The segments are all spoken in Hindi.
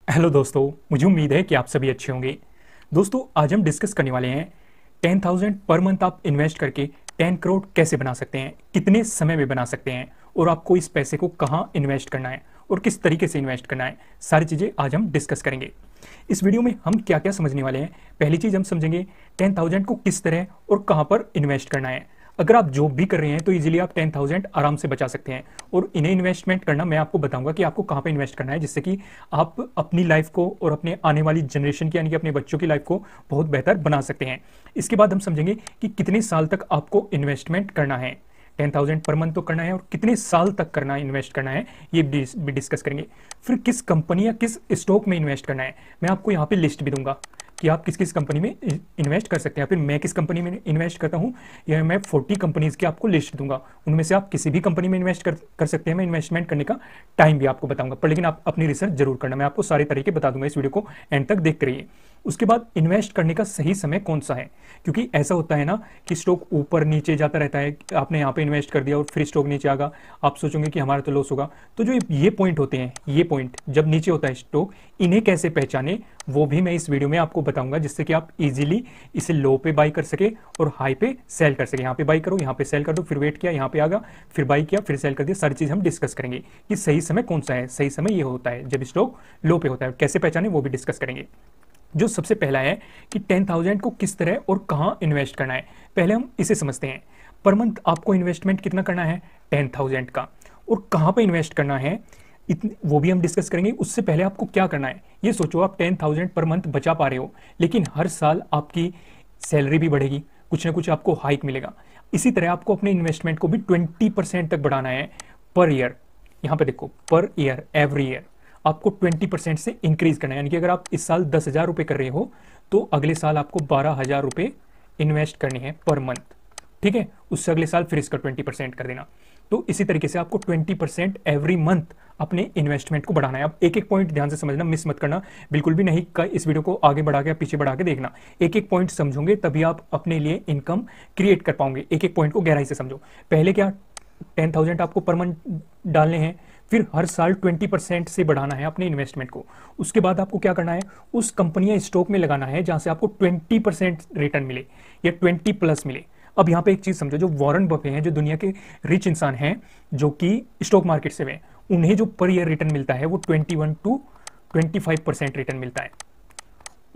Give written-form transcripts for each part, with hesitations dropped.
हेलो दोस्तों, मुझे उम्मीद है कि आप सभी अच्छे होंगे। दोस्तों, आज हम डिस्कस करने वाले हैं 10,000 पर मंथ आप इन्वेस्ट करके 10 करोड़ कैसे बना सकते हैं, कितने समय में बना सकते हैं और आपको इस पैसे को कहाँ इन्वेस्ट करना है और किस तरीके से इन्वेस्ट करना है, सारी चीज़ें आज हम डिस्कस करेंगे। इस वीडियो में हम क्या क्या समझने वाले हैं। पहली चीज़ हम समझेंगे 10,000 को किस तरह और कहाँ पर इन्वेस्ट करना है। अगर आप जॉब भी कर रहे हैं तो इजीली आप 10,000 आराम से बचा सकते हैं और इन्हें इन्वेस्टमेंट करना मैं आपको बताऊंगा कि आपको कहाँ पे इन्वेस्ट करना है, जिससे कि आप अपनी लाइफ को और अपने आने वाली जनरेशन की यानी कि अपने बच्चों की लाइफ को बहुत बेहतर बना सकते हैं। इसके बाद हम समझेंगे कि कितने साल तक आपको इन्वेस्टमेंट करना है, 10,000 पर मंथ तो करना है और कितने साल तक करना है, इन्वेस्ट करना है, ये भी डिस्कस करेंगे। फिर किस कंपनी या किस स्टॉक में इन्वेस्ट करना है, मैं आपको यहाँ पे लिस्ट भी दूंगा कि आप किस किस कंपनी में इन्वेस्ट कर सकते हैं। फिर मैं किस कंपनी में इन्वेस्ट करता हूँ, या मैं 40 कंपनीज की आपको लिस्ट दूंगा, उनमें से आप किसी भी कंपनी में इन्वेस्ट कर सकते हैं। मैं इन्वेस्टमेंट करने का टाइम भी आपको बताऊंगा, पर लेकिन आप अपनी रिसर्च जरूर करना, मैं आपको सारे तरीके बता दूंगा। इस वीडियो को एंड तक देखते रहिए। उसके बाद इन्वेस्ट करने का सही समय कौन सा है, क्योंकि ऐसा होता है ना कि स्टॉक ऊपर नीचे जाता रहता है। आपने यहाँ पे इन्वेस्ट कर दिया और फिर स्टॉक नीचे आगा, आप सोचोगे कि हमारा तो लॉस होगा। तो जो ये पॉइंट होते हैं, ये पॉइंट जब नीचे होता है स्टॉक, इन्हें कैसे पहचाने वो भी मैं इस वीडियो में आपको बताऊंगा, जिससे कि आप इजीली इसे लो पे बाई कर सके और हाई पे सेल कर सके। यहाँ पे बाई करो, यहाँ पे सेल कर दो, फिर वेट किया, यहाँ पे आ गया, फिर बाई किया, फिर सेल कर दिया। सारी चीज हम डिस्कस करेंगे कि सही समय कौन सा है। सही समय ये होता है जब स्टॉक लो पे होता है, कैसे पहचाने वो भी डिस्कस करेंगे। जो सबसे पहला है कि 10,000 को किस तरह और कहाँ इन्वेस्ट करना है, पहले हम इसे समझते हैं। पर मंथ आपको इन्वेस्टमेंट कितना करना है 10,000 का, और कहाँ पे इन्वेस्ट करना है वो भी हम डिस्कस करेंगे। उससे पहले आपको क्या करना है, ये सोचो आप 10,000 पर मंथ बचा पा रहे हो, लेकिन हर साल आपकी सैलरी भी बढ़ेगी, कुछ ना कुछ आपको हाइक मिलेगा। इसी तरह आपको अपने इन्वेस्टमेंट को भी 20% तक बढ़ाना है पर ईयर। यहाँ पे देखो, पर ईयर, एवरी ईयर आपको 20% से इंक्रीज करना है। यानी कि अगर आप इस साल 10,000 रुपये कर रहे हो तो अगले साल आपको 12,000 रुपये इन्वेस्ट करने हैं पर मंथ, ठीक है। उससे अगले साल फिर इसका 20% कर देना। तो इसी तरीके से आपको 20% एवरी मंथ अपने इन्वेस्टमेंट को बढ़ाना है। अब एक एक पॉइंट ध्यान से समझना, मिस मत करना बिल्कुल भी नहीं। इस वीडियो को आगे बढ़ा के पीछे बढ़ा के देखना, एक एक पॉइंट समझोगे तभी आप अपने लिए इनकम क्रिएट कर पाओगे। एक एक पॉइंट को गहराई से समझो। पहले क्या, 10,000 आपको पर मंथ डालने हैं, फिर हर साल 20% से बढ़ाना है अपने इन्वेस्टमेंट को। उसके बाद आपको क्या करना है, उस कंपनी या स्टॉक में लगाना है जहां से आपको 20% रिटर्न मिले या 20+ मिले। अब यहाँ पे एक चीज समझो, जो वॉरेन बफे हैं, जो दुनिया के रिच इंसान हैं, जो कि स्टॉक मार्केट से हुए, उन्हें जो पर ईयर रिटर्न मिलता है वो 21 to 25% रिटर्न मिलता है।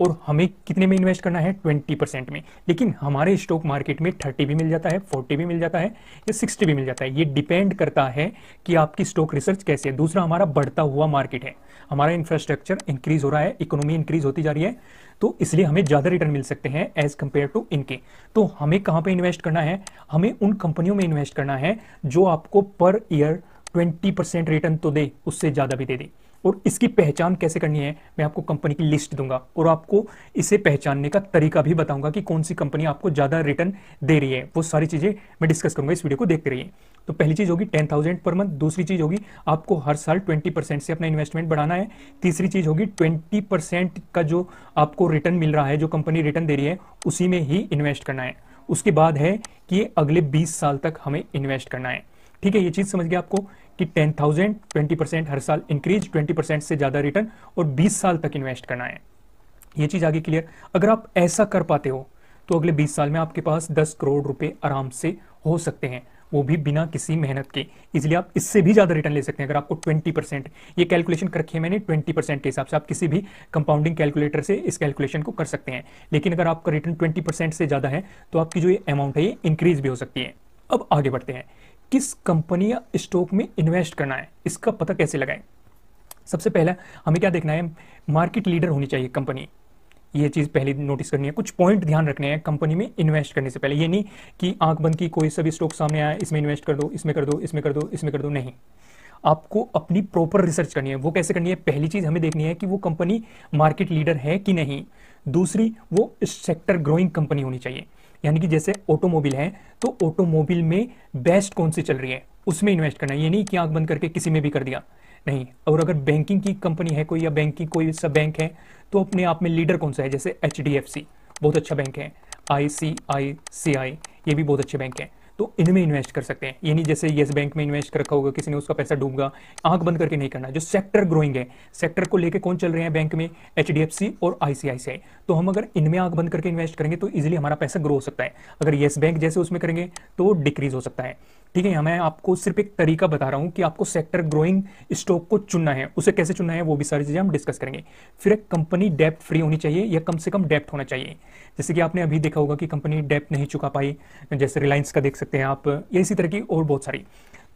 और हमें कितने में इन्वेस्ट करना है, 20% में। लेकिन हमारे स्टॉक मार्केट में 30 भी मिल जाता है, 40 भी मिल जाता है या 60 भी मिल जाता है। ये डिपेंड करता है कि आपकी स्टॉक रिसर्च कैसी है। दूसरा, हमारा बढ़ता हुआ मार्केट है, हमारा इंफ्रास्ट्रक्चर इंक्रीज हो रहा है, इकोनॉमी इंक्रीज होती जा रही है, तो इसलिए हमें ज़्यादा रिटर्न मिल सकते हैं एज कंपेयर टू इनके। तो हमें कहाँ पे इन्वेस्ट करना है, हमें उन कंपनियों में इन्वेस्ट करना है जो आपको पर ईयर 20% रिटर्न तो दे, उससे ज़्यादा भी दे दे। और इसकी पहचान कैसे करनी है, मैं आपको कंपनी की लिस्ट दूंगा और आपको इसे पहचानने का तरीका भी बताऊंगा कि कौन सी कंपनी आपको ज़्यादा रिटर्न दे रही है। वो सारी चीज़ें मैं डिस्कस करूंगा, इस वीडियो को देखते रहिए। तो पहली चीज़ होगी 10,000 पर मंथ। दूसरी चीज़ होगी आपको हर साल 20% से अपना इन्वेस्टमेंट बढ़ाना है। तीसरी चीज़ होगी 20% का जो आपको रिटर्न मिल रहा है, जो कंपनी रिटर्न दे रही है, उसी में ही इन्वेस्ट करना है। उसके बाद है कि अगले 20 साल तक हमें इन्वेस्ट करना है, ठीक है। ये चीज़ समझ गया आपको कि 10,000 20% हर साल इंक्रीज, 20% से ज़्यादा रिटर्न और 20 साल तक इन्वेस्ट करना है। ये चीज़ आगे क्लियर। अगर आप ऐसा कर पाते हो तो अगले 20 साल में आपके पास 10 करोड़ रुपए आराम से हो सकते हैं, वो भी बिना किसी मेहनत के। इसलिए आप इससे भी ज़्यादा रिटर्न ले सकते हैं अगर आपको 20%, ये कैलकुलेशन कर रखी है मैंने 20% के हिसाब से। आप किसी भी कंपाउंडिंग कैलकुलेटर से इस कैलकुलेशन को कर सकते हैं। लेकिन अगर आपका रिटर्न 20% से ज़्यादा है तो आपकी जो ये अमाउंट है ये इंक्रीज भी हो सकती है। अब आगे बढ़ते हैं, किस कंपनी या स्टॉक में इन्वेस्ट करना है, इसका पता कैसे लगाएं। सबसे पहला हमें क्या देखना है, मार्केट लीडर होनी चाहिए कंपनी। ये चीज़ पहले नोटिस करनी है। कुछ पॉइंट ध्यान रखने हैं कंपनी में इन्वेस्ट करने से पहले। ये नहीं कि आंख बंद की कोई सभी स्टॉक सामने आया, इसमें इन्वेस्ट कर दो, इसमें कर दो, इसमें कर दो, इसमें कर दो, नहीं। आपको अपनी प्रॉपर रिसर्च करनी है। वो कैसे करनी है, पहली चीज़ हमें देखनी है कि वो कंपनी मार्केट लीडर है कि नहीं। दूसरी, वो सेक्टर ग्रोइंग कंपनी होनी चाहिए। यानी कि जैसे ऑटोमोबाइल है तो ऑटोमोबाइल में बेस्ट कौन सी चल रही है उसमें इन्वेस्ट करना है। ये नहीं कि आंख बंद करके किसी में भी कर दिया, नहीं। और अगर बैंकिंग की कंपनी है कोई, या बैंक की कोई सा बैंक है, तो अपने आप में लीडर कौन सा है, जैसे HDFC बहुत अच्छा बैंक है, ICICI ये भी बहुत अच्छे बैंक हैं। तो इनमें इन्वेस्ट कर सकते हैं। ये नहीं जैसे येस बैंक में इन्वेस्ट कर रखा होगा किसी ने, उसका पैसा डूबगा, आंख बंद करके नहीं करना। जो सेक्टर ग्रोइंग है, सेक्टर को लेके कौन चल रहे हैं बैंक में, HDFC और ICICI, तो हम अगर इनमें आंख बंद करके इन्वेस्ट करेंगे तो इजीली हमारा पैसा ग्रो हो सकता है। अगर येस बैंक जैसे उसमें करेंगे तो डिक्रीज हो सकता है। ठीक है, यहाँ मैं आपको सिर्फ एक तरीका बता रहा हूँ कि आपको सेक्टर ग्रोइंग स्टॉक को चुनना है, उसे कैसे चुनना है वो भी सारी चीजें हम डिस्कस करेंगे। फिर एक कंपनी डेप्ट फ्री होनी चाहिए या कम से कम डेप्ट होना चाहिए। जैसे कि आपने अभी देखा होगा कि कंपनी डेप्ट नहीं चुका पाई, जैसे रिलायंस का देख सकते हैं आप, या इसी तरह की और बहुत सारी।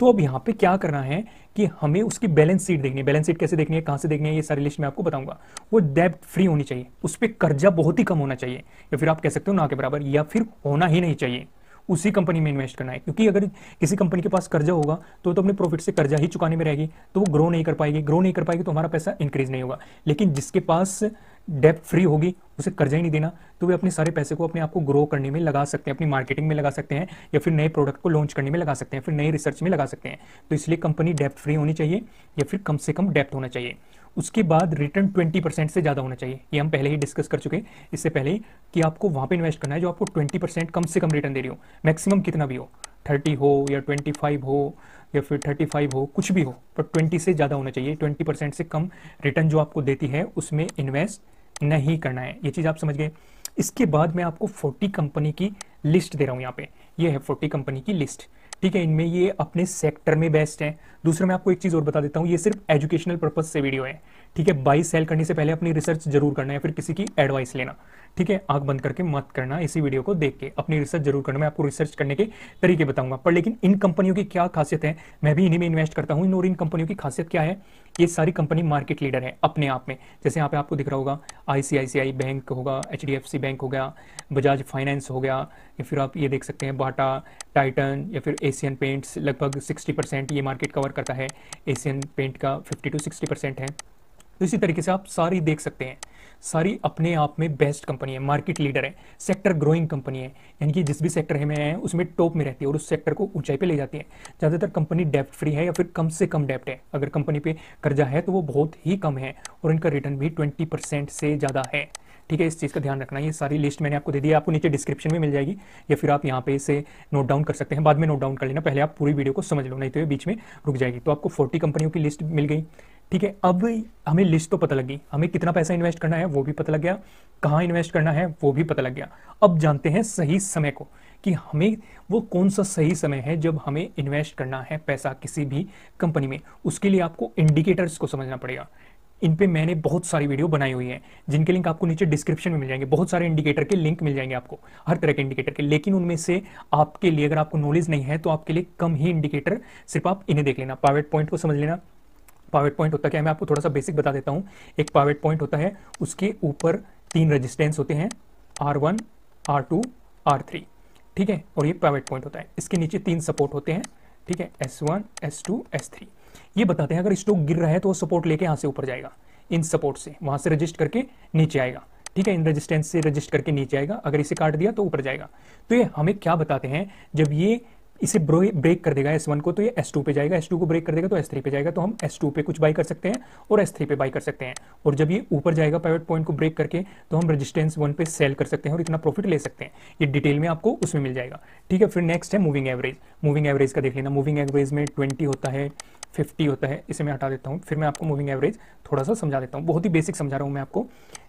तो अब यहाँ पे क्या करना है कि हमें उसकी बैलेंस शीट देखनी है। बैलेंस शीट कैसे देखनी है, कहाँ से देखनी है, ये सारी लिस्ट मैं आपको बताऊंगा। वो डेब्ट फ्री होनी चाहिए, उस पर कर्जा बहुत ही कम होना चाहिए, या फिर आप कह सकते हो ना के बराबर, या फिर होना ही नहीं चाहिए। उसी कंपनी में इन्वेस्ट करना है, क्योंकि अगर किसी कंपनी के पास कर्जा होगा तो अपने प्रॉफिट से कर्जा ही चुकाने में रहेगी, तो वो ग्रो नहीं कर पाएगी। ग्रो नहीं कर पाएगी तो हमारा पैसा इंक्रीज नहीं होगा। लेकिन जिसके पास डेब्ट फ्री होगी, उसे कर्जा ही नहीं देना, तो वे अपने सारे पैसे को अपने आप को ग्रो करने में लगा सकते हैं, अपनी मार्केटिंग में लगा सकते हैं, या फिर नए प्रोडक्ट को लॉन्च करने में लगा सकते हैं, फिर नई रिसर्च में लगा सकते हैं। तो इसलिए कंपनी डेब्ट फ्री होनी चाहिए या फिर कम से कम डेब्ट होना चाहिए। उसके बाद रिटर्न 20% से ज़्यादा होना चाहिए। ये हम पहले ही डिस्कस कर चुके हैं इससे पहले ही, कि आपको वहाँ पे इन्वेस्ट करना है जो आपको 20% कम से कम रिटर्न दे रही हो। मैक्सिमम कितना भी हो, 30 हो या 25 हो या फिर 35 हो, कुछ भी हो, पर 20 से ज़्यादा होना चाहिए। 20% से कम रिटर्न जो आपको देती है उसमें इन्वेस्ट नहीं करना है। ये चीज़ आप समझ गए। इसके बाद मैं आपको 40 कंपनी की लिस्ट दे रहा हूँ यहाँ पे। ये है 40 कंपनी की लिस्ट। ठीक है, इनमें ये अपने सेक्टर में बेस्ट है। दूसरा मैं आपको एक चीज़ और बता देता हूँ, ये सिर्फ एजुकेशनल पर्पज से वीडियो है। ठीक है, बाई सेल करने से पहले अपनी रिसर्च जरूर करना है, फिर किसी की एडवाइस लेना। ठीक है, आंख बंद करके मत करना, इसी वीडियो को देख के अपनी रिसर्च जरूर करना। मैं आपको रिसर्च करने के तरीके बताऊंगा। पर लेकिन इन कंपनियों की क्या खासियत है, मैं भी इन्हीं में इन्वेस्ट करता हूँ। और इन कंपनियों की खासियत क्या है, ये सारी कंपनी मार्केट लीडर है अपने आप में। जैसे यहाँ पे आपको दिख रहा होगा ICICI बैंक होगा, HDFC बैंक हो गया, बजाज फाइनेंस हो गया, या फिर आप ये देख सकते हैं बाटा, टाइटन, या फिर एशियन पेंट्स। लगभग 60% ये मार्केट कवर करता है। एशियन पेंट का 50 to 60% है। तो इसी तरीके से आप सारी देख सकते हैं, सारी अपने आप में बेस्ट कंपनी है, मार्केट लीडर है, सेक्टर ग्रोइंग कंपनी है, यानी कि जिस भी सेक्टर में है उसमें टॉप में रहती है और उस सेक्टर को ऊंचाई पे ले जाती है। ज़्यादातर कंपनी डेप्ट फ्री है या फिर कम से कम डेप्ट है। अगर कंपनी पे कर्जा है तो वो बहुत ही कम है और इनका रिटर्न भी 20% से ज़्यादा है। ठीक है, इस चीज़ का ध्यान रखना। ये सारी लिस्ट मैंने आपको दे दी है, आपको नीचे डिस्क्रिप्शन में मिल जाएगी, या फिर आप यहाँ पे इसे नोट डाउन कर सकते हैं। बाद में नोट डाउन कर लेना, पहले आप पूरी वीडियो को समझ लो, नहीं तो ये बीच में रुक जाएगी। तो आपको 40 कंपनियों की लिस्ट मिल गई। ठीक है, अब हमें लिस्ट तो पता लगी, हमें कितना पैसा इन्वेस्ट करना है वो भी पता लग गया, कहाँ इन्वेस्ट करना है वो भी पता लग गया। अब जानते हैं सही समय को, कि हमें वो कौन सा सही समय है जब हमें इन्वेस्ट करना है पैसा किसी भी कंपनी में। उसके लिए आपको इंडिकेटर्स को समझना पड़ेगा। इन पे मैंने बहुत सारी वीडियो बनाई हुई है, जिनके लिंक आपको नीचे डिस्क्रिप्शन में मिल जाएंगे। बहुत सारे इंडिकेटर के लिंक मिल जाएंगे आपको, हर तरह के इंडिकेटर के। लेकिन उनमें से आपके लिए, अगर आपको नॉलेज नहीं है तो आपके लिए कम ही इंडिकेटर, सिर्फ आप इन्हें देख लेना। पावेट पॉइंट को समझ लेना। पावेट पॉइंट होता क्या है, मैं आपको थोड़ा सा बेसिक बता देता हूँ। एक पावेट पॉइंट होता है, उसके ऊपर 3 रेजिस्टेंस होते हैं, R1, R2, R3। ठीक है, और ये पावेट पॉइंट होता है। इसके नीचे 3 सपोर्ट होते हैं। ठीक है, S1, S2, S3। ये बताते हैं अगर स्टॉक गिर रहा है तो वो सपोर्ट लेके यहाँ से ऊपर जाएगा, इन सपोर्ट से वहां से रजिस्ट करके नीचे आएगा। ठीक है, इन रेजिस्टेंस से रजिस्ट करके नीचे आएगा, अगर इसे काट दिया तो ऊपर जाएगा। तो ये हमें क्या बताते हैं, जब ये इसे ब्रेक कर देगा S1 को तो ये S2 पे जाएगा, S2 को ब्रेक कर देगा तो S3 पे जाएगा, तो हम S2 पे कुछ बाई कर सकते हैं और S3 पे बाई कर सकते हैं। और जब ये ऊपर जाएगा पाइवट पॉइंट को ब्रेक करके, तो हम रेजिस्टेंस 1 पे सेल कर सकते हैं और इतना प्रॉफिट ले सकते हैं। ये डिटेल में आपको उसमें मिल जाएगा। ठीक है, फिर नेक्स्ट है मूविंग एवरेज। मूविंग एवरेज का देख लेना। मूविंग एवरेज में 20 होता है, 50 होता है। इसे मैं हटा देता हूँ, फिर मैं आपको मूविंग एवरेज थोड़ा सा समझा देता हूँ। बहुत ही बेसिक समझा रहा हूँ मैं आपको।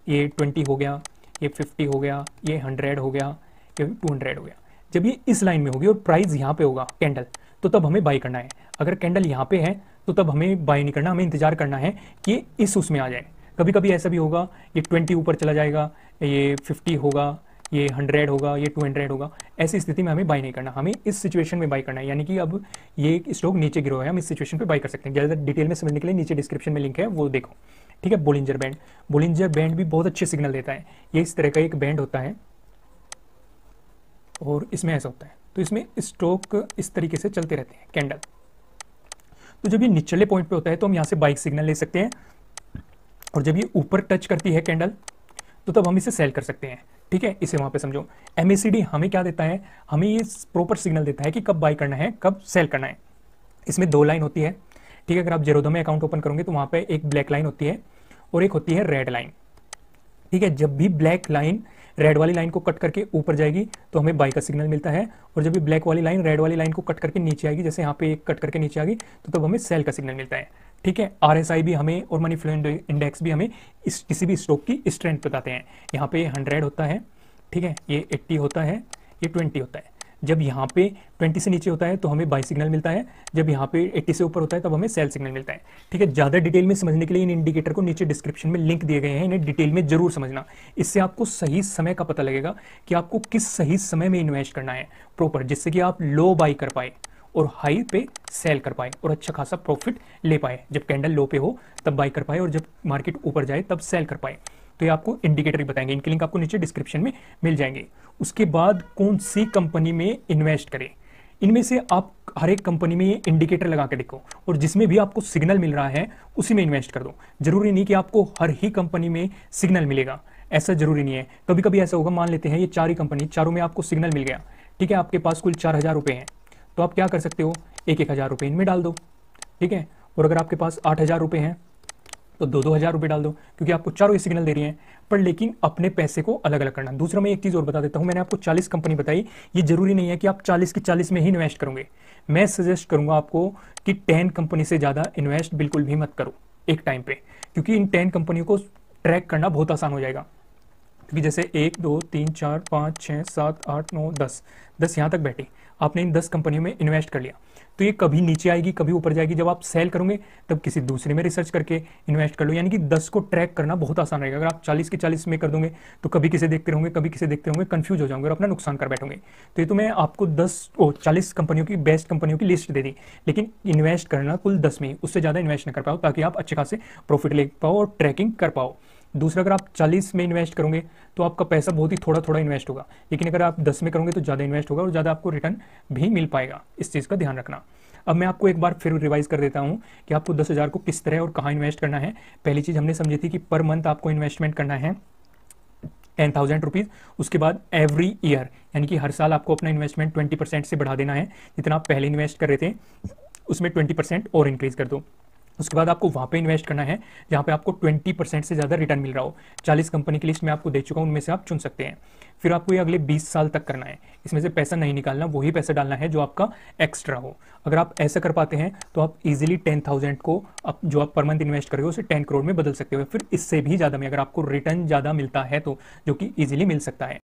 ये 20 हो गया, ये 50 हो गया, ये 100 हो गया, ये 200 हो गया। जब ये इस लाइन में होगी और प्राइस यहाँ पे होगा कैंडल, तो तब हमें बाई करना है। अगर कैंडल यहाँ पे है तो तब हमें बाई नहीं करना, हमें इंतजार करना है कि इस उसमें आ जाए। कभी कभी ऐसा भी होगा, ये 20 ऊपर चला जाएगा, ये 50 होगा, ये 100 होगा, ये 200 होगा। ऐसी स्थिति में हमें बाई नहीं करना, हमें इस सिचुएशन में बाई करना है। यानी कि अब ये स्टॉक नीचे गिरा है, हम इस सिचुएशन पे बाई कर सकते हैं। ज़्यादा डिटेल में समझने के लिए नीचे डिस्क्रिप्शन में लिंक है, वो देखो। ठीक है, बोलिंजर बैंड। बोलिंजर बैंड भी बहुत अच्छे सिग्नल देता है। ये इस तरह का एक बैंड होता है और इसमें ऐसा होता है, तो इसमें स्टॉक इस तरीके से चलते रहते हैं कैंडल। तो जब ये निचले पॉइंट पे होता है तो हम यहाँ से बाइक सिग्नल ले सकते हैं, और जब ये ऊपर टच करती है कैंडल तो तब हम इसे सेल कर सकते हैं। ठीक है, इसे वहां पे समझो। MACD हमें क्या देता है, हमें ये प्रॉपर सिग्नल देता है कि कब बाई करना है, कब सेल करना है। इसमें 2 लाइन होती है। ठीक है, अगर आप जेरोधा में अकाउंट ओपन करोगे तो वहां पे एक ब्लैक लाइन होती है और एक होती है रेड लाइन। ठीक है, जब भी ब्लैक लाइन रेड वाली लाइन को कट करके ऊपर जाएगी तो हमें बाई का सिग्नल मिलता है, और जब ये ब्लैक वाली लाइन रेड वाली लाइन को कट करके नीचे आएगी, जैसे यहाँ पे एक कट करके नीचे आ गई, तो तब हमें सेल का सिग्नल मिलता है। ठीक है, RSI भी हमें और मनी फ्लो इंडेक्स भी हमें इस किसी भी स्टॉक की स्ट्रेंथ बताते हैं। यहाँ पे 100 होता है, ठीक है, ये 80 होता है, ये 20 होता है। जब यहाँ पे 20 से नीचे होता है तो हमें बाई सिग्नल मिलता है, जब यहाँ पे 80 से ऊपर होता है तब हमें सेल सिग्नल मिलता है। ठीक है, ज़्यादा डिटेल में समझने के लिए इन इंडिकेटर को नीचे डिस्क्रिप्शन में लिंक दिए गए हैं, इन्हें डिटेल में जरूर समझना। इससे आपको सही समय का पता लगेगा कि आपको किस सही समय में इन्वेस्ट करना है प्रॉपर, जिससे कि आप लो बाई कर पाए और हाई पे सेल कर पाए और अच्छा खासा प्रॉफिट ले पाए। जब कैंडल लो पे हो तब बाई कर पाए और जब मार्केट ऊपर जाए तब सेल कर पाए। तो ये आपको इंडिकेटर ही बताएंगे, इनके लिंक आपको नीचे डिस्क्रिप्शन में मिल जाएंगे। उसके बाद कौन सी कंपनी में इन्वेस्ट करें, इनमें से आप हर एक कंपनी में ये इंडिकेटर लगा के देखो और जिसमें भी आपको सिग्नल मिल रहा है उसी में इन्वेस्ट कर दो। जरूरी नहीं कि आपको हर ही कंपनी में सिग्नल मिलेगा, ऐसा जरूरी नहीं है। कभी कभी ऐसा होगा, मान लेते हैं ये 4 ही कंपनी, चारों में आपको सिग्नल मिल गया, ठीक है, आपके पास कुल 4000 रुपये हैं, तो आप क्या कर सकते हो, 1,000 रुपये इनमें डाल दो। ठीक है, और अगर आपके पास 8000 रुपये हैं तो 2,000 रुपये डाल दो, क्योंकि आपको चारों ही सिग्नल दे रही हैं। पर लेकिन अपने पैसे को अलग अलग करना। दूसरा मैं एक चीज़ और बता देता हूँ, मैंने आपको 40 कंपनी बताई, ये जरूरी नहीं है कि आप 40 की 40 में ही इन्वेस्ट करोगे। मैं सजेस्ट करूंगा आपको कि 10 कंपनी से ज़्यादा इन्वेस्ट बिल्कुल भी मत करो एक टाइम पे, क्योंकि इन 10 कंपनियों को ट्रैक करना बहुत आसान हो जाएगा। क्योंकि जैसे 1 2 3 4 5 6 7 8 9 10 यहाँ तक बैठे, आपने इन 10 कंपनियों में इन्वेस्ट कर लिया, तो ये कभी नीचे आएगी कभी ऊपर जाएगी। जब आप सेल करोगे तब किसी दूसरे में रिसर्च करके इन्वेस्ट कर लो, यानी कि 10 को ट्रैक करना बहुत आसान रहेगा। अगर आप 40 की 40 में कर दोगे तो कभी किसे देखते रहोगे, कभी किसे देखते रहोगे, कंफ्यूज हो जाओगे और अपना नुकसान कर बैठोगे। तो ये तो मैं आपको 40 कंपनियों की, बेस्ट कंपनियों की लिस्ट दे दी, लेकिन इन्वेस्ट करना कुल 10 में ही, उससे ज़्यादा इन्वेस्ट न कर पाओ, ताकि आप अच्छे खासे प्रॉफिट ले पाओ और ट्रैकिंग कर पाओ। दूसरा, अगर आप 40 में इन्वेस्ट करोगे तो आपका पैसा बहुत ही थोड़ा थोड़ा इन्वेस्ट होगा, लेकिन अगर आप 10 में करोगे तो ज़्यादा इन्वेस्ट होगा और ज़्यादा आपको रिटर्न भी मिल पाएगा। इस चीज़ का ध्यान रखना। अब मैं आपको एक बार फिर रिवाइज कर देता हूँ कि आपको 10,000 को किस तरह और कहाँ इन्वेस्ट करना है। पहली चीज़ हमने समझी थी कि पर मंथ आपको इन्वेस्टमेंट करना है 10,000 रुपीज़। उसके बाद एवरी ईयर, यानी कि हर साल आपको अपना इन्वेस्टमेंट 20% से बढ़ा देना है। जितना आप पहले इन्वेस्ट कर रहे थे उसमें 20% और इंक्रीज कर दो। उसके बाद आपको वहाँ पे इन्वेस्ट करना है जहाँ पे आपको 20% से ज़्यादा रिटर्न मिल रहा हो। 40 कंपनी की लिस्ट में आपको दे चुका हूँ, उनमें से आप चुन सकते हैं। फिर आपको ये अगले 20 साल तक करना है, इसमें से पैसा नहीं निकालना, वही पैसा डालना है जो आपका एक्स्ट्रा हो। अगर आप ऐसा कर पाते हैं तो आप इजीली 10,000 को जो आप पर मंथ इन्वेस्ट करोगे उसे 10 करोड़ में बदल सकते हो, फिर इससे भी ज़्यादा में, अगर आपको रिटर्न ज़्यादा मिलता है तो, जो कि ईजिली मिल सकता है।